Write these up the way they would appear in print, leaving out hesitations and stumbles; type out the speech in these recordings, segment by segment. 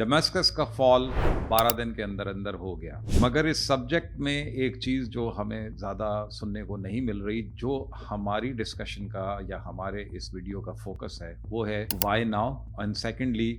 Damascus का fall 12 दिन के अंदर अंदर हो गया। मगर इस सब्जेक्ट में एक चीज़ जो हमें ज़्यादा सुनने को नहीं मिल रही, जो हमारी डिस्कशन का या हमारे इस वीडियो का फोकस है, वो है why now and secondly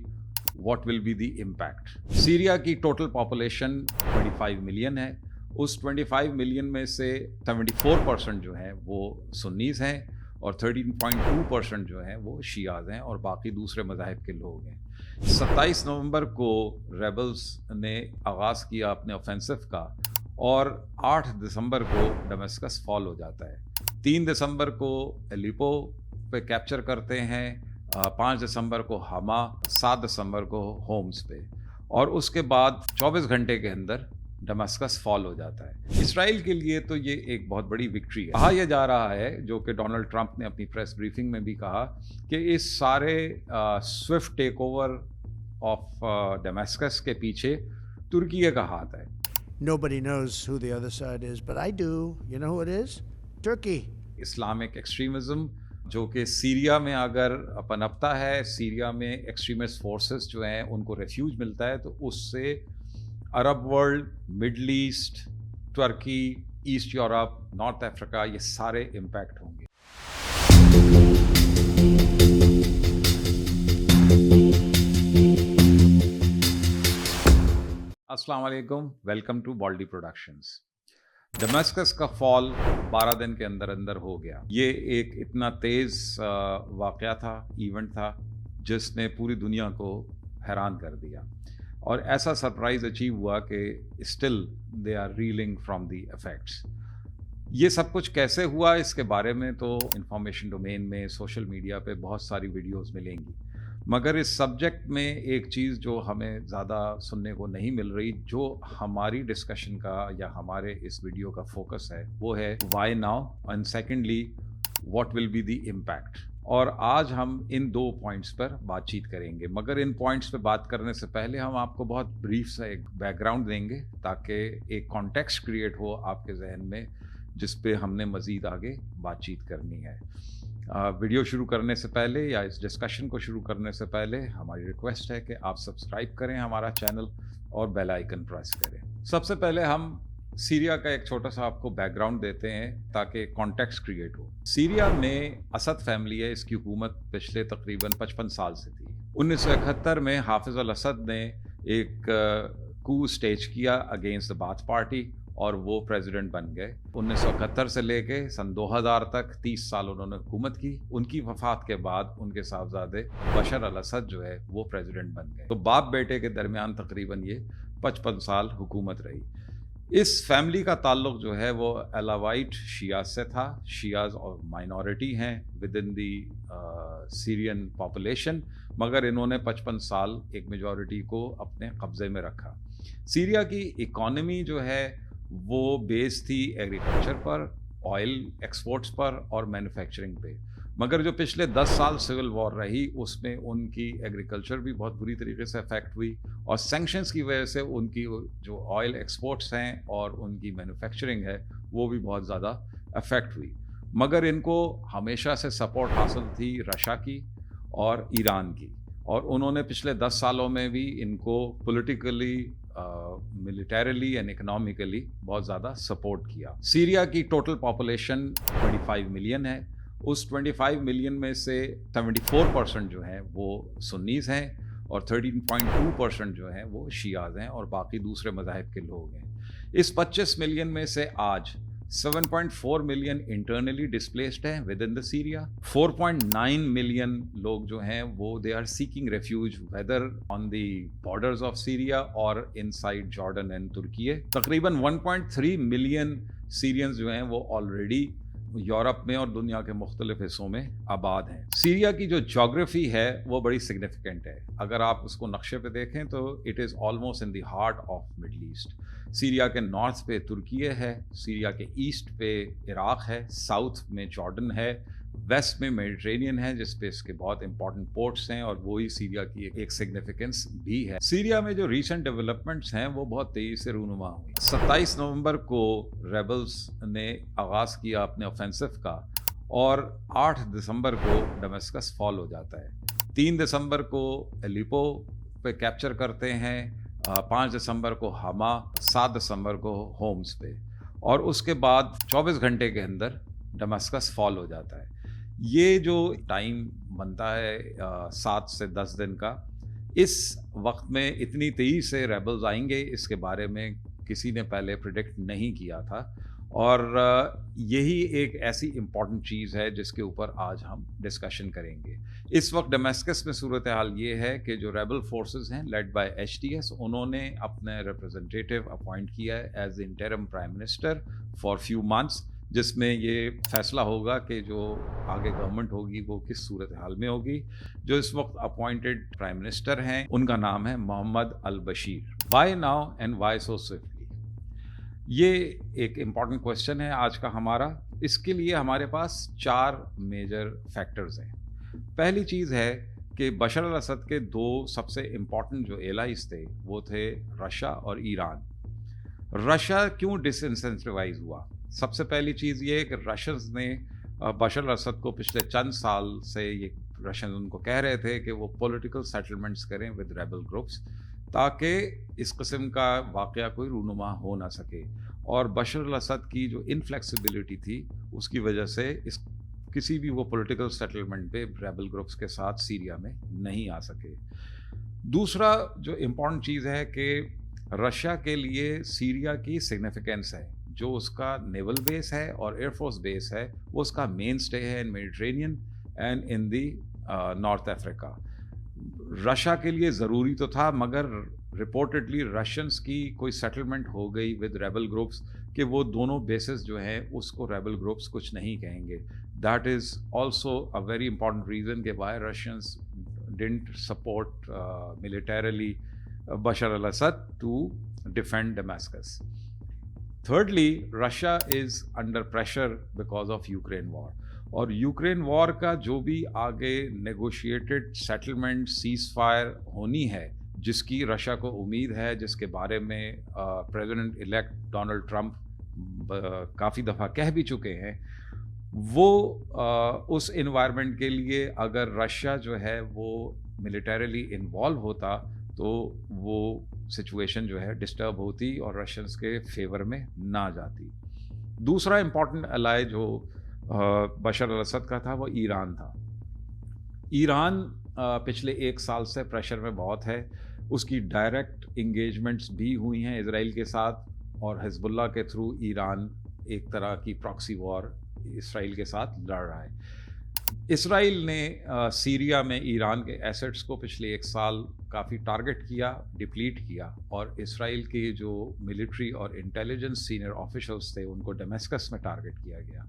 what will be the impact. Syria की टोटल पॉपुलेशन 25 मिलियन है। उस 25 मिलियन में से 74% जो हैं वो सुन्नीज़ हैं और 13.2% जो हैं वो शियाज़ हैं और बाकी दूसरे मज़ाहिब के लोग हैं। 27 नवंबर को रेबल्स ने आगाज़ किया अपने ऑफेंसिव का और 8 दिसंबर को डमस्कस फॉल हो जाता है। 3 दिसंबर को एलिपो पे कैप्चर करते हैं, 5 दिसंबर को हमा, 7 दिसंबर को होम्स पे, और उसके बाद 24 घंटे के अंदर डमस्कस फॉल हो जाता है। इसराइल के लिए तो ये एक बहुत बड़ी विक्ट्री है। कहा यह जा रहा है, जो कि डोनाल्ड ट्रंप ने अपनी प्रेस ब्रीफिंग में भी कहा, कि इस सारे Swift take over of Damascus के पीछे तुर्की का हाथ है। Nobody knows who the other side is, but I do. You know who it is? Turkey. Islamic extremism जो कि सीरिया में अगर पनपता है, सीरिया में एक्सट्रीमिस्ट फोर्सेस जो हैं उनको रेफ्यूज मिलता है, तो उससे अरब वर्ल्ड, मिडल ईस्ट, तुर्की, ईस्ट यूरोप, नॉर्थ अफ्रीका, ये सारे इम्पैक्ट होंगे। अस्सलाम वालेकुम, welcome to baldy productions. Damascus का फॉल 12 दिन के अंदर अंदर हो गया। ये एक इतना तेज़ वाक़या था, इवेंट था, जिसने पूरी दुनिया को हैरान कर दिया और ऐसा सरप्राइज़ अचीव हुआ कि still they are reeling from the effects. ये सब कुछ कैसे हुआ, इसके बारे में तो इंफॉर्मेशन डोमेन में, सोशल मीडिया पे बहुत सारी वीडियोस मिलेंगी, मगर इस सब्जेक्ट में एक चीज़ जो हमें ज़्यादा सुनने को नहीं मिल रही, जो हमारी डिस्कशन का या हमारे इस वीडियो का फोकस है, वो है why now and secondly what will be the impact. और आज हम इन 2 पॉइंट्स पर बातचीत करेंगे, मगर इन पॉइंट्स पर बात करने से पहले हम आपको बहुत ब्रीफ सा एक बैकग्राउंड देंगे ताकि एक कॉन्टेक्स्ट क्रिएट हो आपके जहन में, जिस पे हमने मज़ीद आगे बातचीत करनी है। वीडियो शुरू करने से पहले या इस डिस्कशन को शुरू करने से पहले हमारी रिक्वेस्ट है कि आप सब्सक्राइब करें हमारा चैनल और बेल आइकन प्रेस करें। सबसे पहले हम सीरिया का एक छोटा सा आपको बैकग्राउंड देते हैं ताकि कॉन्टेक्स्ट क्रिएट हो। सीरिया में असद फैमिली है, इसकी हुकूमत पिछले तकरीबन 55 साल से थी। 1971 में हाफिज अल असद ने एक कू स्टेज किया अगेंस्ट द बाथ पार्टी और वो प्रेसिडेंट बन गए। 1971 से लेके सन 2000 तक 30 साल उन्होंने हुकूमत की। उनकी वफात के बाद उनके साहबजादे बशर अल असद जो है वो प्रेसिडेंट बन गए। तो बाप बेटे के दरमियान तकरीबन ये 55 साल हुकूमत रही। इस फैमिली का ताल्लुक जो है वो अलावाइट शियाज से था। शियाज और माइनॉरिटी हैं with in the Syrian population, मगर इन्होंने 55 साल एक मेजॉरिटी को अपने कब्ज़े में रखा। सीरिया की इकॉनमी जो है वो बेस थी एग्रीकल्चर पर, ऑयल एक्सपोर्ट्स पर और मैन्युफैक्चरिंग पे, मगर जो पिछले 10 साल सिविल वॉर रही उसमें उनकी एग्रीकल्चर भी बहुत बुरी तरीके से अफेक्ट हुई और सैंक्शंस की वजह से उनकी जो ऑयल एक्सपोर्ट्स हैं और उनकी मैन्युफैक्चरिंग है वो भी बहुत ज़्यादा अफेक्ट हुई। मगर इनको हमेशा से सपोर्ट हासिल थी रशिया की और ईरान की, और उन्होंने पिछले 10 सालों में भी इनको पॉलिटिकली, मिलिटरीली एंड इकोनॉमिकली बहुत ज़्यादा सपोर्ट किया। सीरिया की टोटल पॉपुलेशन 25 मिलियन है। उस 25 मिलियन में से 74% जो हैं वो सुन्नीज़ हैं और 13.2% जो हैं वो शियाज़ हैं और बाकी दूसरे मज़ाहिब के लोग हैं। इस 25 मिलियन में से आज 7.4 मिलियन इंटरनली डिस्प्लेस्ड हैं within the Syria. 4.9 million लोग जो हैं वो they are seeking refuge whether on the borders of Syria और इनसाइड जॉर्डन एंड तुर्की। तकरीबन 1.3 मिलियन सीरियंस जो हैं वो ऑलरेडी यूरोप में और दुनिया के मुख्तलिफ हिस्सों में आबाद हैं। सीरिया की जो जोग्राफी है वो बड़ी सिग्निफिकेंट है। अगर आप उसको नक्शे पे देखें तो it is almost in the heart of middle east. Syria के नॉर्थ पे तुर्की है, सीरिया के ईस्ट पे इराक़ है, साउथ में जॉर्डन है, वेस्ट में मेडिटेरेनियन है जिस पे इसके बहुत इंपॉर्टेंट पोर्ट्स हैं और वही सीरिया की एक सिग्निफिकेंस भी है। सीरिया में जो रीसेंट डेवलपमेंट्स हैं वो बहुत तेज़ी से रूनुमा हुई। 27 नवंबर को रेबल्स ने आगाज़ किया अपने ऑफेंसिव का और 8 दिसंबर को डमस्कस फॉल हो जाता है। 3 दिसंबर को एलिपो पे कैप्चर करते हैं 5 दिसंबर को हमा, 7 दिसंबर को होम्स पे, और उसके बाद 24 घंटे के अंदर दमस्कस फॉल हो जाता है। ये जो टाइम बनता है 7 से 10 दिन का, इस वक्त में इतनी तेज़ी से रेबल्स आएंगे इसके बारे में किसी ने पहले प्रिडिक्ट नहीं किया था, और यही एक ऐसी इम्पॉर्टेंट चीज़ है जिसके ऊपर आज हम डिस्कशन करेंगे। इस वक्त दमस्कस में सूरत हाल ये है कि जो रेबल फोर्सेस हैं लेड बाय HTS, उन्होंने अपने रिप्रेजेंटेटिव अपॉइंट किया है as interim prime minister for few months, जिसमें ये फैसला होगा कि जो आगे गवर्नमेंट होगी वो किस सूरत हाल में होगी। जो इस वक्त अपॉइंटेड प्राइम मिनिस्टर हैं उनका नाम है Mohammed al Bashir. Why now and why so swiftly, ये एक इम्पॉर्टेंट क्वेश्चन है आज का हमारा। इसके लिए हमारे पास 4 मेजर फैक्टर्स हैं। पहली चीज़ है कि बशर अल असद के 2 सबसे इम्पॉर्टेंट जो एलाइज थे वो थे रशिया और ईरान। रशिया क्यों डिसइंसेंटिवाइज हुआ? सबसे पहली चीज़ ये है कि रशियंस ने बशर अल असद को पिछले चंद साल से ये रशियन उनको कह रहे थे कि वो पॉलिटिकल सेटलमेंट्स करें विद रेबल ग्रुप्स, ताकि इस किस्म का वाक़या कोई रूनुमा हो ना सके। और बशर अल असद की जो इनफ्लेक्सिबिलिटी थी उसकी वजह से इस किसी भी वो पॉलिटिकल सेटलमेंट पे रेबल ग्रुप्स के साथ सीरिया में नहीं आ सके। दूसरा जो इम्पॉर्टेंट चीज़ है कि रशिया के लिए सीरिया की सिग्निफिकेंस है, जो उसका नेवल बेस है और एयरफोर्स बेस है, वो उसका मेन स्टे है in Mediterranean and in the North Africa. Russia के लिए ज़रूरी तो था, मगर रिपोर्टेडली रशियंस की कोई सेटलमेंट हो गई विद रेबल ग्रुप्स कि वो दोनों बेसिस जो हैं उसको रेबल ग्रुप्स कुछ नहीं कहेंगे। That is also a very important reason कि why Russians didn't support militarily Bashar al Assad to defend Damascus. Thirdly, Russia is under pressure because of Ukraine war, और यूक्रेन वॉर का जो भी आगे negotiated settlement cease fire होनी है, जिसकी Russia को उम्मीद है, जिसके बारे में प्रेसिडेंट इलेक्ट डोनाल्ड ट्रंप काफ़ी दफ़ा कह भी चुके हैं, वो उस इन्वायरमेंट के लिए अगर रशिया जो है वो मिलिटरीली इन्वॉल्व होता तो वो सिचुएशन जो है डिस्टर्ब होती और रशियंस के फेवर में ना जाती। दूसरा इम्पॉर्टेंट अलाय जो बशर अल असद का था वो ईरान था। ईरान पिछले 1 साल से प्रेशर में बहुत है। उसकी डायरेक्ट इंगेजमेंट्स भी हुई हैं इजराइल के साथ, और हिजबुल्लाह के थ्रू ईरान एक तरह की प्रॉक्सी वॉर इसराइल के साथ लड़ रहा है। इसराइल ने सीरिया में ईरान के एसेट्स को पिछले 1 साल काफ़ी टारगेट किया, डिप्लीट किया, और इसराइल के जो मिलिट्री और इंटेलिजेंस सीनियर ऑफिशल्स थे उनको दमस्कस में टारगेट किया गया।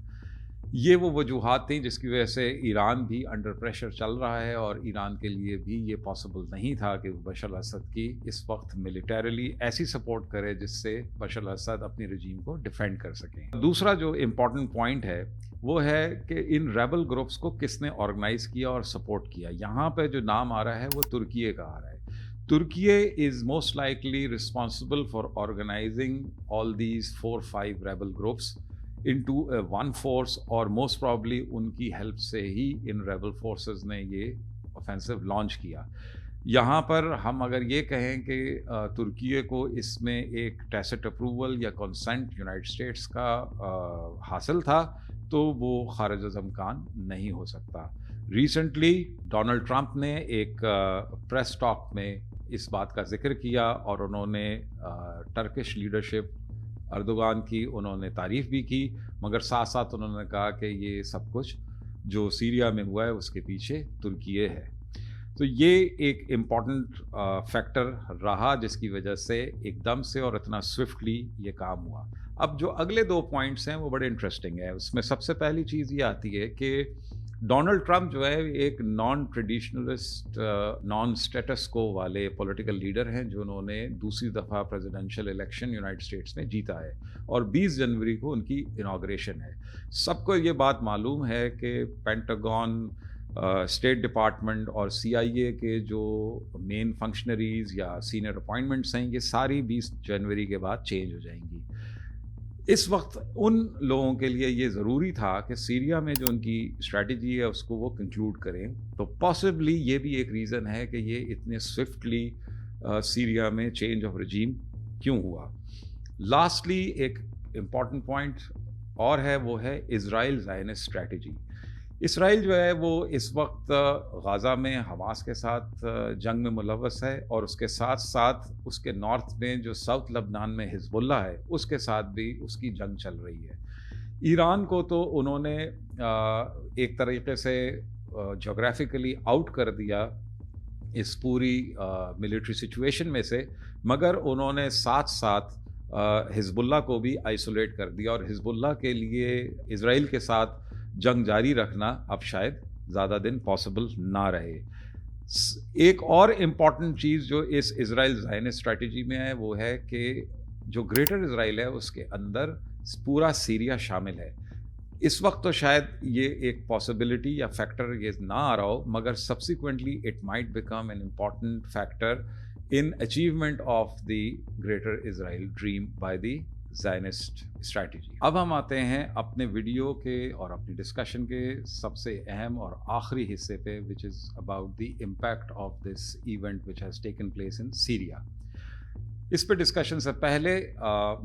ये वो वजूहात थी जिसकी वजह से ईरान भी अंडर प्रेशर चल रहा है, और ईरान के लिए भी ये पॉसिबल नहीं था कि बशर अल असद की इस वक्त मिलिटरीली ऐसी सपोर्ट करे जिससे बशर अल असद अपनी रजीम को डिफेंड कर सकें। दूसरा जो इम्पॉर्टेंट पॉइंट है वो है कि इन रेबल ग्रुप्स को किसने ऑर्गेनाइज किया और सपोर्ट किया। यहाँ पे जो नाम आ रहा है वो तुर्की का आ रहा है। तुर्की is most likely responsible for organizing all these 4-5 rebel groups into one force, और मोस्ट प्रॉब्ली उनकी हेल्प से ही इन रेबल फोर्सेस ने ये ऑफेंसिव लॉन्च किया। यहाँ पर हम अगर ये कहें कि तुर्की को इसमें एक टैसिट अप्रूवल या कंसेंट यूनाइटेड स्टेट्स का हासिल था, तो वो खारिज इम्कान नहीं हो सकता। रिसेंटली डोनाल्ड ट्रंप ने एक प्रेस टॉक में इस बात का जिक्र किया, और उन्होंने टर्किश लीडरशिप अर्दोगान की उन्होंने तारीफ़ भी की, मगर साथ साथ उन्होंने कहा कि ये सब कुछ जो सीरिया में हुआ है उसके पीछे तुर्की है। तो ये एक इम्पॉर्टेंट फैक्टर रहा जिसकी वजह से एकदम से और इतना स्विफ्टली ये काम हुआ। अब जो अगले 2 पॉइंट्स हैं वो बड़े इंटरेस्टिंग है। उसमें सबसे पहली चीज़ ये आती है कि डोनाल्ड ट्रंप जो है एक नॉन ट्रेडिशनलिस्ट, नॉन स्टेटस को वाले पॉलिटिकल लीडर हैं, जो उन्होंने दूसरी दफ़ा प्रेसिडेंशियल इलेक्शन यूनाइटेड स्टेट्स में जीता है, और 20 जनवरी को उनकी इनाग्रेशन है। सबको ये बात मालूम है कि पेंटागन, स्टेट डिपार्टमेंट और CIA के जो मेन फंक्शनरीज़ या सीनियर अपॉइंटमेंट्स हैं, ये सारी 20 जनवरी के बाद चेंज हो जाएंगी। اس وقت ان لوگوں کے لیے یہ ضروری تھا کہ سیریا میں جو ان کی اسٹریٹجی ہے اس کو وہ کنکلوڈ کریں. تو پاسبلی یہ بھی ایک ریزن ہے کہ یہ اتنے سوئفٹلی سیریا میں چینج آف رجیم کیوں ہوا. لاسٹلی ایک امپورٹنٹ پوائنٹ اور ہے، وہ ہے اسرائیل زائنسٹ اسٹریٹجی. اسرائیل جو ہے وہ اس وقت غازہ میں حماس کے ساتھ جنگ میں ملوث ہے، اور اس کے ساتھ ساتھ اس کے نارتھ میں جو ساؤتھ لبنان میں حزب اللہ ہے اس کے ساتھ بھی اس کی جنگ چل رہی ہے. ایران کو تو انہوں نے ایک طریقے سے جغرافیکلی آؤٹ کر دیا اس پوری ملٹری سچویشن میں سے، مگر انہوں نے ساتھ ساتھ حزب اللہ کو بھی آئسولیٹ کر دیا، اور حزب اللہ کے لیے اسرائیل کے ساتھ جنگ جاری رکھنا اب شاید زیادہ دن پاسبل نہ رہے. ایک اور امپورٹنٹ چیز جو اس اسرائیل زائنسٹ اسٹریٹجی میں ہے وہ ہے کہ جو گریٹر اسرائیل ہے اس کے اندر پورا سیریا شامل ہے. اس وقت تو شاید یہ ایک پاسبلٹی یا فیکٹر یہ نہ آ رہا ہو، مگر subsequently it might become an important factor in achievement of the greater Israel dream by the Zionist strategy. اب ہم آتے ہیں اپنے ویڈیو کے اور اپنی ڈسکشن کے سب سے اہم اور آخری حصے پہ، which is about the impact of this event which has taken place in Syria. اس پہ ڈسکشن سے پہلے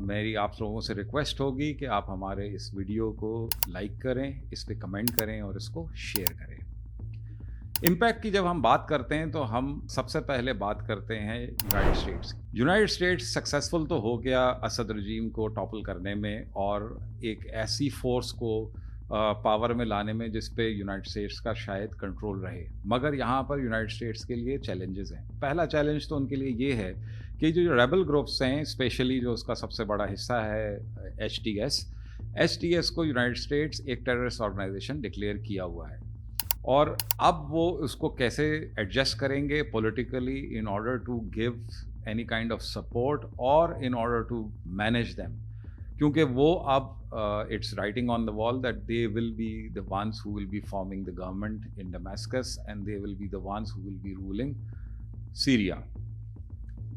میری آپ لوگوں سے ریکویسٹ ہوگی کہ آپ ہمارے اس ویڈیو کو لائک کریں، اس پہ کمنٹ کریں اور اس کو شیئر کریں. امپیکٹ کی جب ہم بات کرتے ہیں تو ہم سب سے پہلے بات کرتے ہیں United States. United States successful تو ہو گیا اسد رجیم کو ٹاپل کرنے میں اور ایک ایسی فورس کو پاور میں لانے میں جس پہ یونائٹڈ اسٹیٹس کا شاید کنٹرول رہے، مگر یہاں پر یونائٹڈ اسٹیٹس کے لیے چیلنجز ہیں. پہلا چیلنج تو ان کے لیے یہ ہے کہ جو ریبل گروپس ہیں، اسپیشلی جو اس کا سب سے بڑا حصہ ہے ایچ ٹی ایس کو یونائٹڈ اسٹیٹس ایک ٹیررسٹ آرگنائزیشن ڈکلیئر کیا ہوا ہے، اور اب وہ اس کو کیسے ایڈجسٹ کریں گے politically in order to give any kind of support اور in order to manage them, کیونکہ وہ اب it's writing on the wall that they will be the ones who will be forming the government in Damascus and they will be the ones who will be ruling Syria.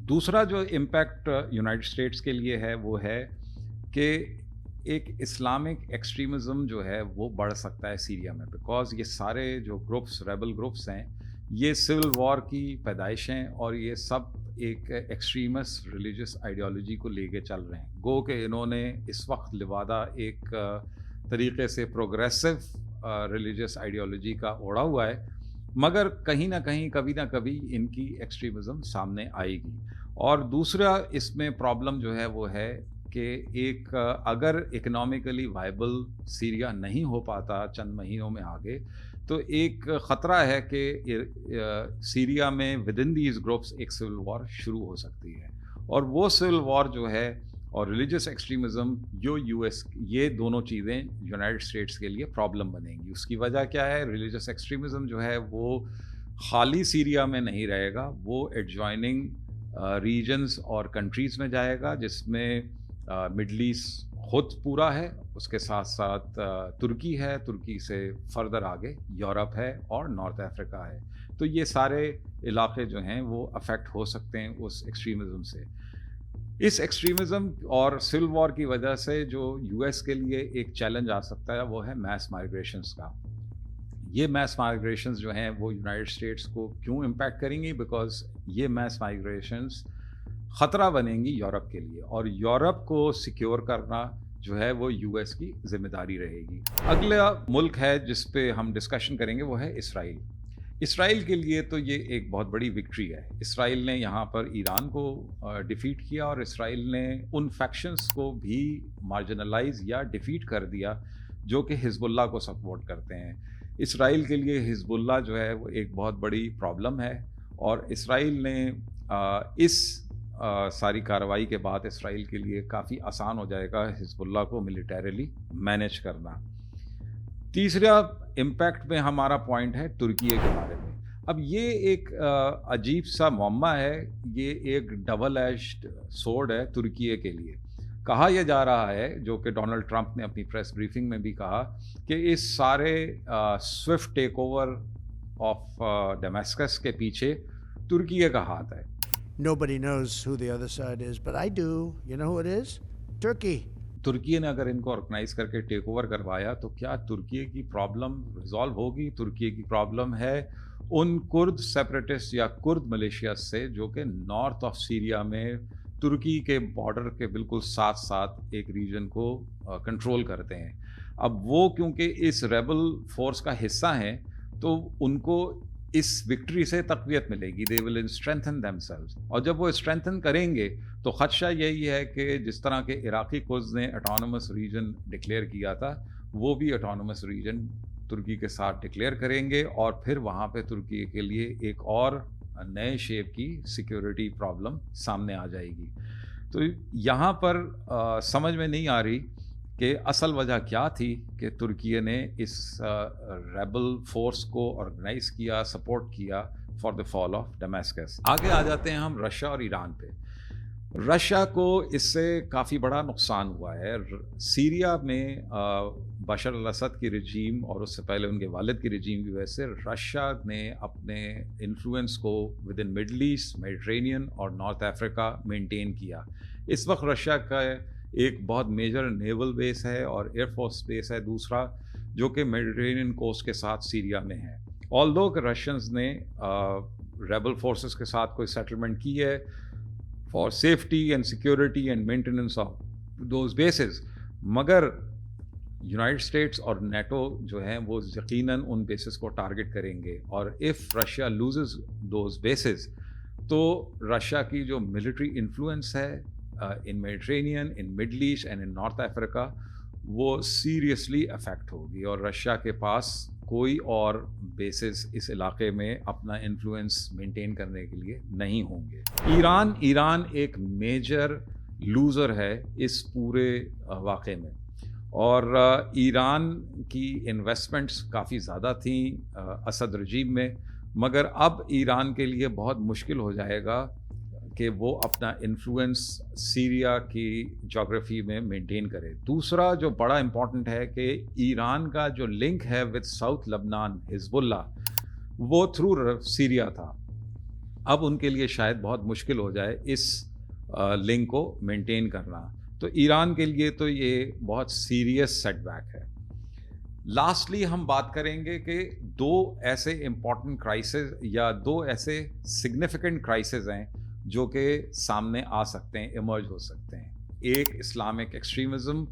دوسرا جو impact United States کے لیے ہے وہ ہے کہ ایک Islamic extremism جو ہے وہ بڑھ سکتا ہے سیریا میں، بیکاز یہ سارے جو گروپس ریبل گروپس ہیں یہ سول وار کی پیدائش ہیں، اور یہ سب ایک ایکسٹریمس ریلیجس آئیڈیالوجی کو لے کے چل رہے ہیں. گو کہ انہوں نے اس وقت لبادہ ایک طریقے سے پروگریسو ریلیجس آئیڈیالوجی کا اوڑھا ہوا ہے، مگر کہیں نہ کہیں کبھی نہ کبھی ان کی ایکسٹریمزم سامنے آئے گی. اور دوسرا اس میں پرابلم جو ہے وہ ہے کہ ایک اگر اکنامکلی وائبل سیریا نہیں ہو پاتا چند مہینوں میں آگے، تو ایک خطرہ ہے کہ سیریا میں ود ان دیز گروپس ایک سول وار شروع ہو سکتی ہے، اور وہ سول وار جو ہے اور ریلیجس ایکسٹریمزم جو یہ دونوں چیزیں یونائٹڈ اسٹیٹس کے لیے پرابلم بنیں گی. اس کی وجہ کیا ہے؟ ریلیجس ایکسٹریمزم جو ہے وہ خالی سیریا میں نہیں رہے گا، وہ ایڈجوائننگ ریجنز اور کنٹریز میں جائے گا، جس میں مڈل ایسٹ خود پورا ہے، اس کے ساتھ ساتھ ترکی ہے، ترکی سے فردر آگے یورپ ہے اور نارتھ افریقہ ہے. تو یہ سارے علاقے جو ہیں وہ افیکٹ ہو سکتے ہیں اس ایکسٹریمزم سے. اس ایکسٹریمزم اور سول وار کی وجہ سے جو یو ایس کے لیے ایک چیلنج آ سکتا ہے وہ ہے میس مائیگریشنز کا. یہ میس مائیگریشنز جو ہیں وہ یونائٹڈ اسٹیٹس کو کیوں امپیکٹ کریں گی؟ بیکاز یہ میس مائیگریشنز خطرہ بنیں گی یورپ کے لیے، اور یورپ کو سیکیور کرنا جو ہے وہ یو ایس کی ذمہ داری رہے گی. اگلا ملک ہے جس پہ ہم ڈسکشن کریں گے وہ ہے اسرائیل. اسرائیل کے لیے تو یہ ایک بہت بڑی وکٹری ہے. اسرائیل نے یہاں پر ایران کو ڈیفیٹ کیا، اور اسرائیل نے ان فیکشنز کو بھی مارجنلائز یا ڈیفیٹ کر دیا جو کہ حزب اللہ کو سپورٹ کرتے ہیں. اسرائیل کے لیے حزب اللہ جو ہے وہ ایک بہت بڑی پرابلم ہے، اور اسرائیل نے اس ساری کارروائی کے بعد اسرائیل کے لیے کافی آسان ہو جائے گا حزب اللہ کو ملیٹریلی مینیج کرنا. تیسرا امپیکٹ میں ہمارا پوائنٹ ہے ترکی کے بارے میں. اب یہ ایک عجیب سا معمہ ہے، یہ ایک ڈبل ایجڈ سورڈ ہے ترکی کے لیے. کہا یہ جا رہا ہے، جو کہ ڈونلڈ ٹرمپ نے اپنی پریس بریفنگ میں بھی کہا، کہ اس سارے سوئفٹ ٹیک اوور آف ڈیماسکس کے پیچھے ترکی کا ہاتھ ہے. Nobody knows who the other side is, but I do. You know who it is? Turkey. ترکی نے اگر ان کو آرگنائز کر کے ٹیک اوور کروایا تو کیا ترکی کی پرابلم ریزالو ہوگی؟ ترکی کی پرابلم ہے ان کرد سیپریٹسٹ یا کرد ملیشیا سے جو کہ نارتھ آف سیریا میں ترکی کے بارڈر کے بالکل ساتھ ساتھ ایک ریجن کو کنٹرول کرتے ہیں. اب وہ کیونکہ اس ریبل فورس کا حصہ ہیں تو ان کو اس وکٹری سے تقویت ملے گی. دے ول اسٹرینتھن دیم سیلوز, اور جب وہ اسٹرینتھن کریں گے تو خدشہ یہی ہے کہ جس طرح کے عراقی کرد نے اٹانومس ریجن ڈکلیئر کیا تھا وہ بھی اٹانومس ریجن ترکی کے ساتھ ڈکلیئر کریں گے, اور پھر وہاں پہ ترکی کے لیے ایک اور نئے شیپ کی سیکیورٹی پرابلم سامنے آ جائے گی. تو یہاں پر سمجھ میں نہیں آ رہی کہ اصل وجہ کیا تھی کہ ترکی نے اس ریبل فورس کو آرگنائز کیا, سپورٹ کیا فار دا فال آف ڈمیسکس. آگے آ جاتے ہیں ہم رشیا اور ایران پہ. رشیا کو اس سے کافی بڑا نقصان ہوا ہے. سیریا میں بشار الاسد کی رجیم اور اس سے پہلے ان کے والد کی رجیم کی وجہ سے رشیا نے اپنے انفلوئنس کو within Middle East, Mediterranean اور نارتھ افریقہ مینٹین کیا. اس وقت رشیا کا ایک بہت میجر نیول بیس ہے اور ایئر فورس بیس ہے دوسرا جو کہ میڈیٹرینین کوسٹ کے ساتھ سیریا میں ہے. آلدو کہ رشینز نے ریبل فورسز کے ساتھ کوئی سیٹلمنٹ کی ہے for safety and security and maintenance of those bases, مگر یونائٹڈ اسٹیٹس اور نیٹو جو ہیں وہ یقیناً ان بیسز کو ٹارگٹ کریں گے, اور if Russia loses those bases تو رشیا کی جو ملٹری انفلوئنس ہے in Mediterranean, in Middle East and in North Africa وہ سیریسلی افیکٹ ہوگی, اور رشیا کے پاس کوئی اور بیسز اس علاقے میں اپنا انفلوئنس مینٹین کرنے کے لیے نہیں ہوں گے. ایران ایک میجر لوزر ہے اس پورے واقعے میں, اور ایران کی انویسٹمنٹس کافی زیادہ تھیں اسد رجیم میں, مگر اب ایران کے لیے بہت مشکل ہو جائے گا کہ وہ اپنا انفلوئنس سیریا کی جغرافی میں مینٹین کرے. دوسرا جو بڑا امپورٹنٹ ہے کہ ایران کا جو لنک ہے وتھ ساؤتھ لبنان حزب اللہ وہ تھرو سیریا تھا. اب ان کے لیے شاید بہت مشکل ہو جائے اس لنک کو مینٹین کرنا, تو ایران کے لیے تو یہ بہت سیریس سیٹ بیک ہے. لاسٹلی ہم بات کریں گے کہ دو ایسے امپورٹنٹ کرائسز یا دو ایسے سگنیفیکنٹ کرائسز ہیں جو کہ سامنے آ سکتے ہیں, ایمرج ہو سکتے ہیں. ایک اسلامک ایکسٹریمزم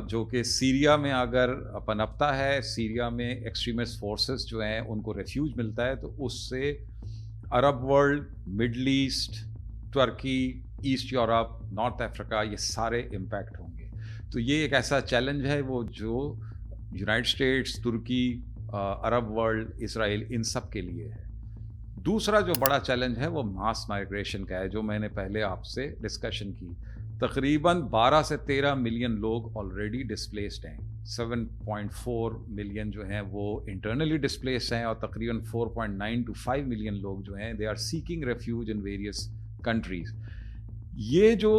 جو کہ سیریا میں اگر پنپتا ہے, سیریا میں ایکسٹریمسٹ فورسز جو ہیں ان کو ریفیوج ملتا ہے تو اس سے عرب ورلڈ, مڈل ایسٹ, ترکی, ایسٹ یورپ, نارتھ افریقہ یہ سارے امپیکٹ ہوں گے. تو یہ ایک ایسا چیلنج ہے وہ جو یونائٹڈ اسٹیٹس, ترکی, عرب ورلڈ, اسرائیل ان سب کے لیے ہے. دوسرا جو بڑا چیلنج ہے وہ ماس مائیگریشن کا ہے جو میں نے پہلے آپ سے ڈسکشن کی. تقریباً 12 سے 13 ملین لوگ آلریڈی ڈسپلیسڈ ہیں, 7.4 ملین جو ہیں وہ انٹرنلی ڈسپلیسڈ ہیں, اور تقریباً 4.9 to 5 ملین لوگ جو ہیں they are seeking refuge in various countries. یہ جو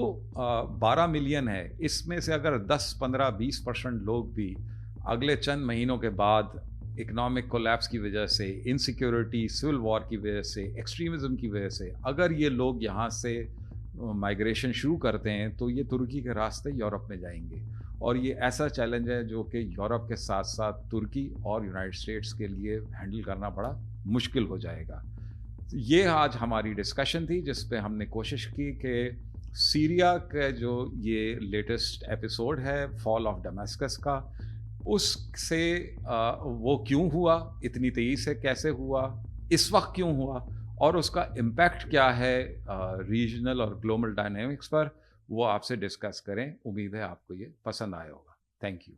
12 ملین ہے اس میں سے اگر 10, 15, 20% لوگ بھی اگلے چند مہینوں کے بعد اکنامک کولیپس کی وجہ سے, انسیکیورٹی, سول وار کی وجہ سے, ایکسٹریمزم کی وجہ سے اگر یہ لوگ یہاں سے مائیگریشن شروع کرتے ہیں تو یہ ترکی کے راستے یورپ میں جائیں گے, اور یہ ایسا چیلنج ہے جو کہ یورپ کے ساتھ ساتھ ترکی اور یونائٹڈ اسٹیٹس کے لیے ہینڈل کرنا بڑا مشکل ہو جائے گا. یہ آج ہماری ڈسکشن تھی جس پہ ہم نے کوشش کی کہ سیریا کا جو یہ لیٹسٹ ایپیسوڈ ہے فال آف ڈمیسکس کا, اس سے وہ کیوں ہوا, اتنی تیزی سے کیسے ہوا, اس وقت کیوں ہوا, اور اس کا امپیکٹ کیا ہے ریجنل اور گلوبل ڈائنامکس پر, وہ آپ سے ڈسکس کریں. امید ہے آپ کو یہ پسند آیا ہوگا. Thank you.